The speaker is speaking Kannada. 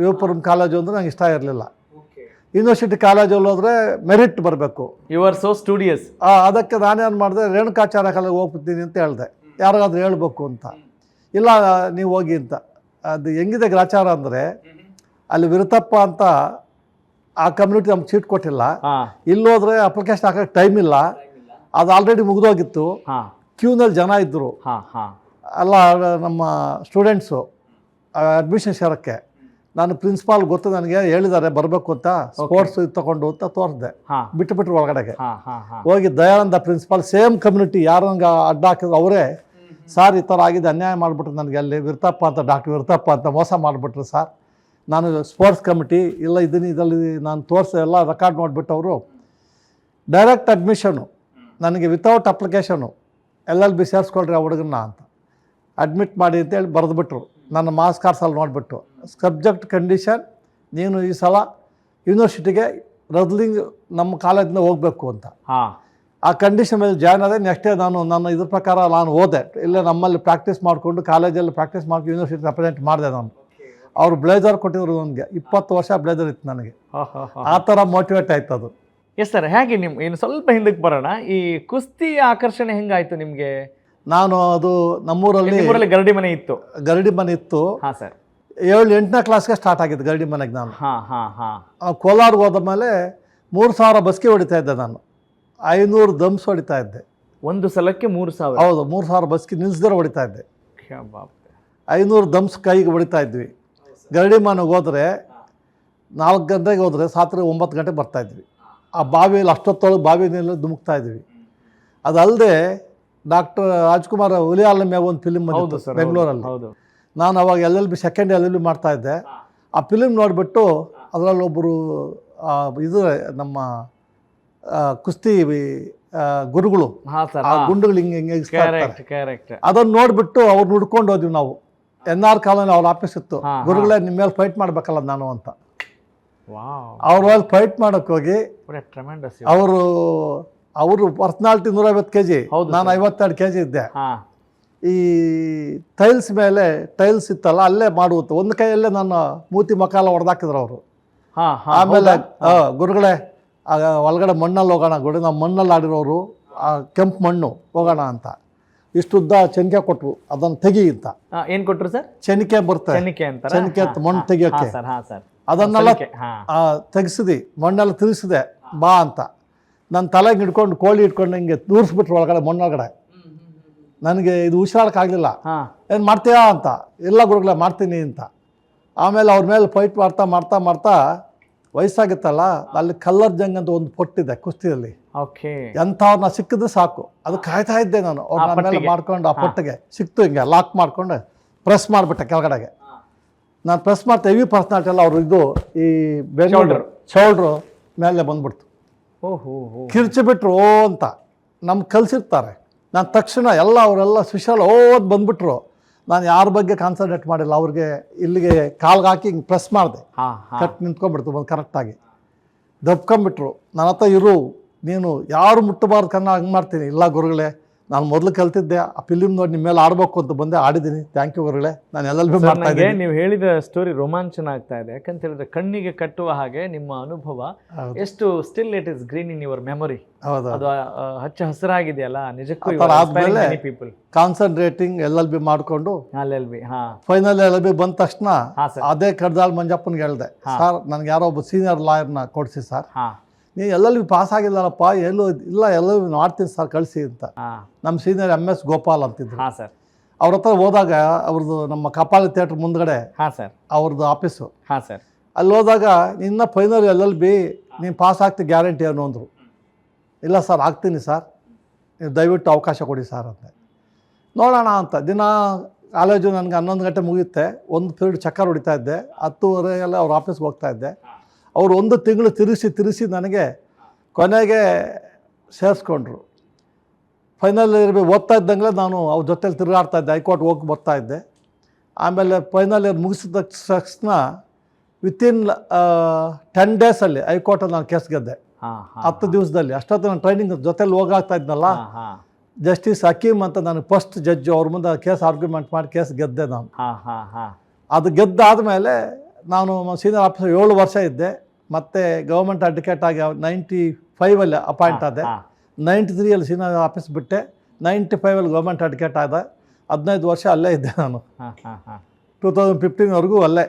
ವಿಪುರಂ ಕಾಲೇಜು ಅಂದರೆ ನಂಗೆ ಇಷ್ಟ ಇರಲಿಲ್ಲ. ಯೂನಿವರ್ಸಿಟಿ ಕಾಲೇಜಲ್ಲಿ ಹೋದರೆ ಮೆರಿಟ್ ಬರಬೇಕು. You are so studious. ಅದಕ್ಕೆ ನಾನೇನು ಮಾಡಿದೆ, ರೇಣುಕಾಚಾರ್ಯ ಕಾಲೇಜ್ ಹೋಗ್ಬಿಡ್ತೀನಿ ಅಂತ ಹೇಳಿದೆ. ಯಾರಿಗಾದ್ರೂ ಹೇಳ್ಬೇಕು ಅಂತ. ಇಲ್ಲ ನೀವು ಹೋಗಿ ಅಂತ. ಅದು ಹೆಂಗಿದೆ ಗ್ರಾಚಾರ ಅಂದರೆ, ಅಲ್ಲಿ ವಿರುತಪ್ಪ ಅಂತ ಆ ಕಮ್ಯುನಿಟಿ ನಮ್ಗೆ ಸೀಟ್ ಕೊಟ್ಟಿಲ್ಲ. ಇಲ್ಲೋದ್ರೆ ಅಪ್ಲಿಕೇಶನ್ ಹಾಕೋಕ್ಕೆ ಟೈಮ್ ಇಲ್ಲ, ಅದು ಆಲ್ರೆಡಿ ಮುಗಿದೋಗಿತ್ತು. ಕ್ಯೂನಲ್ಲಿ ಜನ ಇದ್ದರು, ಎಲ್ಲ ನಮ್ಮ ಸ್ಟೂಡೆಂಟ್ಸು ಅಡ್ಮಿಷನ್ ಸೇರೋಕ್ಕೆ. ನಾನು ಪ್ರಿನ್ಸಿಪಾಲ್ ಗೊತ್ತು, ನನಗೆ ಹೇಳಿದ್ದಾರೆ ಬರಬೇಕು ಅಂತ, ಸ್ಪೋರ್ಟ್ಸ್ ತಗೊಂಡು ಅಂತ ತೋರಿಸ್ದೆ. ಬಿಟ್ಟುಬಿಟ್ರು ಒಳಗಡೆಗೆ ಹೋಗಿ. ದಯಾನಂದ ಪ್ರಿನ್ಸಿಪಾಲ್, ಸೇಮ್ ಕಮ್ಯುನಿಟಿ, ಯಾರು ನಂಗೆ ಅಡ್ಡ ಹಾಕಿದ್ರು ಅವರೇ. ಸಾರ್ ಈ ಥರ ಆಗಿದೆ, ಅನ್ಯಾಯ ಮಾಡಿಬಿಟ್ರು ನನಗೆ, ಅಲ್ಲಿ ವಿರುತಪ್ಪ ಅಂತ, ಡಾಕ್ಟರ್ ವಿರುತಪ್ಪ ಅಂತ ಮೋಸ ಮಾಡಿಬಿಟ್ರು ಸರ್. ನಾನು ಸ್ಪೋರ್ಟ್ಸ್ ಕಮಿಟಿ ಇಲ್ಲ ಇದರಲ್ಲಿ ನಾನು ತೋರಿಸಿ ಎಲ್ಲ ರೆಕಾರ್ಡ್ ಮಾಡಿಬಿಟ್ಟು ಅವರು ಡೈರೆಕ್ಟ್ ಅಡ್ಮಿಷನು ನನಗೆ ವಿತೌಟ್ ಅಪ್ಲಿಕೇಶನು LLB ಸೇರಿಸ್ಕೊಳ್ರಿ ಆ ಹುಡುಗನ್ನ ಅಂತ ಅಡ್ಮಿಟ್ ಮಾಡಿ ಅಂತೇಳಿ ಬರೆದುಬಿಟ್ರು. ನನ್ನ ಮಾರ್ಕ್ಸ್ ಕಾರ್ಡ್ಸಲ್ಲಿ ನೋಡಿಬಿಟ್ಟು, ಸಬ್ಜೆಕ್ಟ್ ಕಂಡೀಷನ್, ನೀನು ಈ ಸಲ ಯೂನಿವರ್ಸಿಟಿಗೆ ರದ್ಲಿಂಗ್ ನಮ್ಮ ಕಾಲೇಜಿಂದ ಹೋಗಬೇಕು ಅಂತ. ಆ ಕಂಡೀಷನ್ ಮೇಲೆ ಜಾಯ್ನ್ ಆದೆ. ನೆಕ್ಸ್ಟ್ ಡೇ ನನ್ನ ಇದ್ರ ಪ್ರಕಾರ ನಾನು ಹೋದೆ. ಇಲ್ಲೇ ನಮ್ಮಲ್ಲಿ ಪ್ರಾಕ್ಟೀಸ್ ಮಾಡಿಕೊಂಡು, ಕಾಲೇಜಲ್ಲಿ ಪ್ರಾಕ್ಟೀಸ್ ಮಾಡ್ಕೊಂಡು ಯೂನಿವರ್ಸಿಟಿ ರೆಪ್ರೆಸೆಂಟ್ ಮಾಡಿದೆ ನಾನು. ಅವ್ರು ಬ್ಲೇಜರ್ ಕೊಟ್ಟಿದ್ರು ನನಗೆ, 20 ವರ್ಷ ಬ್ಲೇಜರ್ ಇತ್ತು ನನಗೆ. ಆ ಥರ ಮೋಟಿವೇಟ್ ಆಯ್ತು ಅದು. Yes sir. ಹೇಗೆ ನಿಮ್ಮ ಇನ್ನು ಸ್ವಲ್ಪ ಹಿಂದಕ್ಕೆ ಬರೋಣ, ಈ ಕುಸ್ತಿ ಆಕರ್ಷಣೆ ಹೆಂಗಾಯ್ತು ನಿಮಗೆ? ನಾನು ಅದು ನಮ್ಮೂರಲ್ಲಿ ಗರಡಿ ಮನೆ ಇತ್ತು. ಗರಡಿ ಮನೆ ಇತ್ತು. ಹಾಂ ಸರ್. 7-8ನೇ ಕ್ಲಾಸ್ಗೆ ಸ್ಟಾರ್ಟ್ ಆಗಿದ್ದು ಗರಡಿ ಮನೆಗೆ ನಾನು. ಕೋಲಾರ್ಗೆ ಹೋದ ಮೇಲೆ 3000 ಬಸ್ಗೆ ಹೊಡಿತಾ ಇದ್ದೆ ನಾನು. 500 ದಮ್ಸ್ ಹೊಡಿತಾ ಇದ್ದೆ ಒಂದು ಸಲಕ್ಕೆ. 3000? ಹೌದು, 3000 ಬಸ್ಗೆ ನಿಲ್ಸ್ದರೆ ಹೊಡಿತಾ ಇದ್ದೆ. 500 ದಮ್ಸ್ ಕೈಗೆ ಹೊಡಿತಾ ಇದ್ವಿ. ಗರಡಿ ಮನೆಗೆ ಹೋದರೆ 4 ಗಂಟೆಗೆ ಹೋದರೆ ರಾತ್ರಿ 9 ಗಂಟೆಗೆ ಬರ್ತಾಯಿದ್ವಿ. ಆ ಬಾವಿಯಲ್ಲಿ ಅಷ್ಟೊತ್ತೊಳಗೆ ಬಾವಿನಲ್ಲಿ ಧುಮುಕ್ತಾ ಇದ್ವಿ. ಅದಲ್ಲದೆ ಡಾಕ್ಟರ್ ರಾಜ್ಕುಮಾರ್ ಹುಲಿಯಾಲ ಮೇವು ಒಂದು ಫಿಲಿಮ್ ಬಂದಿತ್ತು ಬೆಂಗಳೂರಲ್ಲಿ. ನಾನು ಅವಾಗ LLB ಸೆಕೆಂಡ್ LLB ಮಾಡ್ತಾಯಿದ್ದೆ. ಆ ಫಿಲಿಮ್ ನೋಡಿಬಿಟ್ಟು ಅದರಲ್ಲಿ ಒಬ್ಬರು ಇದು ನಮ್ಮ ಕುಸ್ತಿ ಗುರುಗಳು, ಆ ಗುಂಡುಗಳು ಹಿಂಗೆ ಅದನ್ನು ನೋಡಿಬಿಟ್ಟು ಅವ್ರು ಹುಡ್ಕೊಂಡು ಹೋದ್ವಿ ನಾವು. NR ಕಾಲೋನಿ ಅವ್ರ ಆಫೀಸ್ ಇತ್ತು. ಗುರುಗಳೇ ನಿಮ್ಮ ಮೇಲೆ ಫೈಟ್ ಮಾಡಬೇಕಲ್ಲ ನಾನು ಅಂತ. ಅವ್ರ ಮೇಲೆ ಫೈಟ್ ಮಾಡೋಕ್ಕೆ ಹೋಗಿ ಅವರು ಪರ್ಸನಾಲಿಟಿ 150 kg, ನಾನು 52 kg ಇದ್ದೆ. ಈ ಟೈಲ್ಸ್ ಮೇಲೆ ಟೈಲ್ಸ್ ಇತ್ತಲ್ಲ, ಅಲ್ಲೇ ಮಾಡುತ್ತೆ. ಒಂದು ಕೈಯಲ್ಲೇ ನನ್ನ ಮೂತಿ ಮಕ್ಕ ಎಲ್ಲ ಹೊಡೆದಾಕಿದ್ರು ಅವರು. ಆಮೇಲೆ ಗುರುಗಳೇ ಒಳಗಡೆ ಮಣ್ಣಲ್ಲಿ ಹೋಗೋಣ, ನಾವು ಮಣ್ಣಲ್ಲಿ ಆಡಿರೋರು, ಕೆಂಪು ಮಣ್ಣು ಹೋಗೋಣ ಅಂತ ಇಷ್ಟುದ್ದ ಚೆನ್ನಿಕೆ ಕೊಟ್ಟರು. ಅದನ್ನು ತೆಗಿ ಅಂತ. ಏನು ಕೊಟ್ಟರು ಸರ್? ಚೆನ್ನಿಕೆ ಬರುತ್ತೆ, ಚೆನ್ನಿಕೆ ಅಂತ ಮಣ್ಣು ತೆಗಿಯೋಕ್ಕೆ. ಅದನ್ನೆಲ್ಲ ತೆಗೆಸಿದಿ, ಮಣ್ಣೆಲ್ಲ ತಿರುಗಿಸಿದೆ ಬಾ ಅಂತ. ನನ್ನ ತಲೆಗೆ ಹಿಡ್ಕೊಂಡು ಕೋಳಿ ಹಿಡ್ಕೊಂಡು ಹಿಂಗೆ ದೂರಿಸ್ಬಿಟ್ರು ಒಳಗಡೆ ಮಣ್ಣೊಳಗಡೆ. ನನಗೆ ಇದು ಉಸಿರಾಡೋಕ್ಕಾಗಲಿಲ್ಲ. ಏನು ಮಾಡ್ತೀಯಾ ಅಂತ. ಇಲ್ಲ ಗುರುಗಳೇ ಮಾಡ್ತೀನಿ ಅಂತ. ಆಮೇಲೆ ಅವ್ರ ಮೇಲೆ ಫೈಟ್ ಮಾಡ್ತಾ ಮಾಡ್ತಾ ಮಾಡ್ತಾ ವಯಸ್ಸಾಗಿತ್ತಲ್ಲ, ಅಲ್ಲಿ ಕಲ್ಲರ್ ಜಂಗ್ ಅಂತ ಒಂದು ಪೊಟ್ಟಿದೆ ಕುಸ್ತಿಯಲ್ಲಿ. ಎಂಥವ್ರನ್ನ ಸಿಕ್ಕಿದ್ರೆ ಸಾಕು, ಅದು ಕಾಯ್ತಾ ಇದ್ದೆ ನಾನು. ಅವ್ರ ನನ್ನ ಮೇಲೆ ಮಾಡ್ಕೊಂಡು ಆ ಪೊಟ್ಟಿಗೆ ಸಿಕ್ತು, ಹಿಂಗೆ ಲಾಕ್ ಮಾಡ್ಕೊಂಡು ಪ್ರೆಸ್ ಮಾಡಿಬಿಟ್ಟೆ ಕೆಳಗಡೆಗೆ. ನಾನು ಪ್ರೆಸ್ ಮಾಡ್ತಾ ಹೆವಿ ಪರ್ಸ್ನಾಲಿಟಿ ಎಲ್ಲ ಅವರು ಇದು ಈ ಶೋಲ್ಡ್ರು ಮೇಲೆ ಬಂದ್ಬಿಡ್ತು. ಕಿರ್ಚಿಬಿಟ್ರು ಓ ಅಂತ ನಮ್ಗೆ ಕಲಿಸಿರ್ತಾರೆ. ನಾನು ತಕ್ಷಣ ಎಲ್ಲ ಅವರೆಲ್ಲ ಸ್ಪೆಷಲ್ ಓದ್ ಬಂದ್ಬಿಟ್ರು. ನಾನು ಯಾರ ಬಗ್ಗೆ ಕಾನ್ಸಂಟ್ರೇಟ್ ಮಾಡಿಲ್ಲ. ಅವ್ರಿಗೆ ಇಲ್ಲಿಗೆ ಕಾಲ್ಗೆ ಹಾಕಿ ಹಿಂಗೆ ಪ್ರೆಸ್ ಮಾಡಿದೆ, ಕಟ್ ನಿಂತ್ಕೊಂಡ್ಬಿಡ್ತು ಬಂದು ಕರೆಕ್ಟಾಗಿ. ದಬ್ಕೊಂಬಿಟ್ರು. ನನ್ನ ಹತ್ರ ಇರು, ನೀನು ಯಾರು ಮುಟ್ಟಬಾರ್ದು ಕನ್ನ ಹಂಗೆ ಮಾಡ್ತೀನಿ. ಇಲ್ಲ ಗುರುಗಳೇ, ನಾನು ಮೊದಲು ಕಲ್ತಿದ್ದೆ, ಆ ಫಿಲಿಮ್ ನೋಡಿ ನಿಮ್ಮ ಮೇಲೆ ಆಡಬೇಕು ಅಂತ ಬಂದೆ, ಆಡಿದ್ದೀನಿ. ಥ್ಯಾಂಕ್ ಯು ಗುರುಗಳೇ. ನಾನು LLB ಮಾಡ್ತಾ ಇದ್ದೀನಿ. ನೀವು ಹೇಳಿದ ಸ್ಟೋರಿ ರೋಮಾಂಚನ ಆಗ್ತಾ ಇದೆ. ಯಾಕಂತ ಹೇಳಿದ್ರೆ ಕಣ್ಣಿಗೆ ಕಟ್ಟುವ ಹಾಗೆ ನಿಮ್ಮ ಅನುಭವ ಎಷ್ಟು still it is green in your memory. ಅದು ಹಚ್ಚ ಹಸಿರಾಗಿದೆಯಲ್ಲ ನಿಜಕ್ಕೂ. ಪೀಪಲ್ ಕಾನ್ಸಂಟ್ರೇಟಿಂಗ್ LLB ಮಾಡಿಕೊಂಡು ಫೈನಲ್ LLB ಬಂದ ತಕ್ಷಣ ಅದೇ ಕಡ್ದಾಳ್ ಮಂಜಪ್ಪನಿಗೆ ಹೇಳಿದೆ, ಸರ್ ನನಗೆ ಯಾರೋ ಒಬ್ಬ ಸೀನಿಯರ್ ಲಾಯರ್ನ ಕೊಡಿಸಿ ಸರ್. ನೀವು LLB ಪಾಸ್ ಆಗಿಲ್ಲಪ್ಪ. ಎಲ್ಲೂ ಇಲ್ಲ, LLB ಮಾಡ್ತೀನಿ ಸರ್ ಕಳಿಸಿ ಅಂತ. ನಮ್ಮ ಸೀನಿಯರ್ MS ಗೋಪಾಲ್ ಅಂತಿದ್ರು. ಅವ್ರ ಹತ್ರ ಹೋದಾಗ ಅವ್ರದ್ದು ನಮ್ಮ ಕಪಾಲಿ ಥಿಯೇಟ್ರ್ ಮುಂದ್ಗಡೆ ಅವ್ರದ್ದು ಆಫೀಸು. ಅಲ್ಲಿ ಹೋದಾಗ ನಿನ್ನ ಫೈನಲ್ LLB ನೀನು ಪಾಸ್ ಆಗ್ತಿ ಗ್ಯಾರಂಟಿ ಏನು ಅಂದರು. ಇಲ್ಲ ಸರ್ ಆಗ್ತೀನಿ ಸರ್, ನೀವು ದಯವಿಟ್ಟು ಅವಕಾಶ ಕೊಡಿ ಸರ್ ಅಂತ. ನೋಡೋಣ ಅಂತ ದಿನ ಕಾಲೇಜು ನನಗೆ 11 ಗಂಟೆ ಮುಗಿಯುತ್ತೆ. ಒಂದು ಪೀರಿಯಡ್ ಚಕ್ಕರ್ ಹೊಡಿತಾ ಇದ್ದೆ. 10:30 ಅವ್ರ ಆಫೀಸ್ಗೆ ಹೋಗ್ತಾ ಇದ್ದೆ. ಅವರು 1 ತಿಂಗಳು ತಿರುಗಿಸಿ ನನಗೆ ಕೊನೆಗೆ ಸೇರಿಸ್ಕೊಂಡ್ರು. ಫೈನಲ್ ಇಯರ್ ಓದ್ತಾ ಇದ್ದಂಗೆ ನಾನು ಅವ್ರ ಜೊತೆಲಿ ತಿರುಗಾಡ್ತಾ ಇದ್ದೆ. ಹೈಕೋರ್ಟ್ ಹೋಗಿ ಬರ್ತಾ ಇದ್ದೆ. ಆಮೇಲೆ ಫೈನಲ್ ಇಯರ್ ಮುಗಿಸಿದ ತಕ್ಷಣ ವಿತಿನ್ 10 ಡೇಸಲ್ಲಿ ಹೈಕೋರ್ಟಲ್ಲಿ ನಾನು ಕೇಸ್ ಗೆದ್ದೆ. 10 ದಿವಸದಲ್ಲಿ. ಅಷ್ಟೊತ್ತು ನಾನು ಟ್ರೈನಿಂಗ್ ಜೊತೆಲಿ ಹೋಗಾಗ್ತಾ ಇದ್ನಲ್ಲ, ಜಸ್ಟಿಸ್ ಹಕೀಮ್ ಅಂತ ನನಗೆ ಫಸ್ಟ್ ಜಡ್ಜು. ಅವ್ರ ಮುಂದೆ ಕೇಸ್ ಆರ್ಗ್ಯುಮೆಂಟ್ ಮಾಡಿ ಕೇಸ್ ಗೆದ್ದೆ ನಾನು. ಅದು ಗೆದ್ದಾದಮೇಲೆ ನಾನು ಸೀನಿಯರ್ ಆಫೀಸರ್ 7 ವರ್ಷ ಇದ್ದೆ. ಮತ್ತು ಗೌರ್ಮೆಂಟ್ ಅಡ್ವೊಕೇಟ್ ಆಗಿ 95ಅಲ್ಲಿ ಅಪಾಯಿಂಟ್ ಆದೆ. 93ಅಲ್ಲಿ ಸೀನಿಯರ್ ಆಫೀಸ್ ಬಿಟ್ಟೆ. 95ಅಲ್ಲಿ ಗೌರ್ಮೆಂಟ್ ಅಡ್ವೊಕೇಟ್ ಆದ. 15 ವರ್ಷ ಅಲ್ಲೇ ಇದ್ದೆ ನಾನು. 2015ವರೆಗೂ ಅಲ್ಲೇ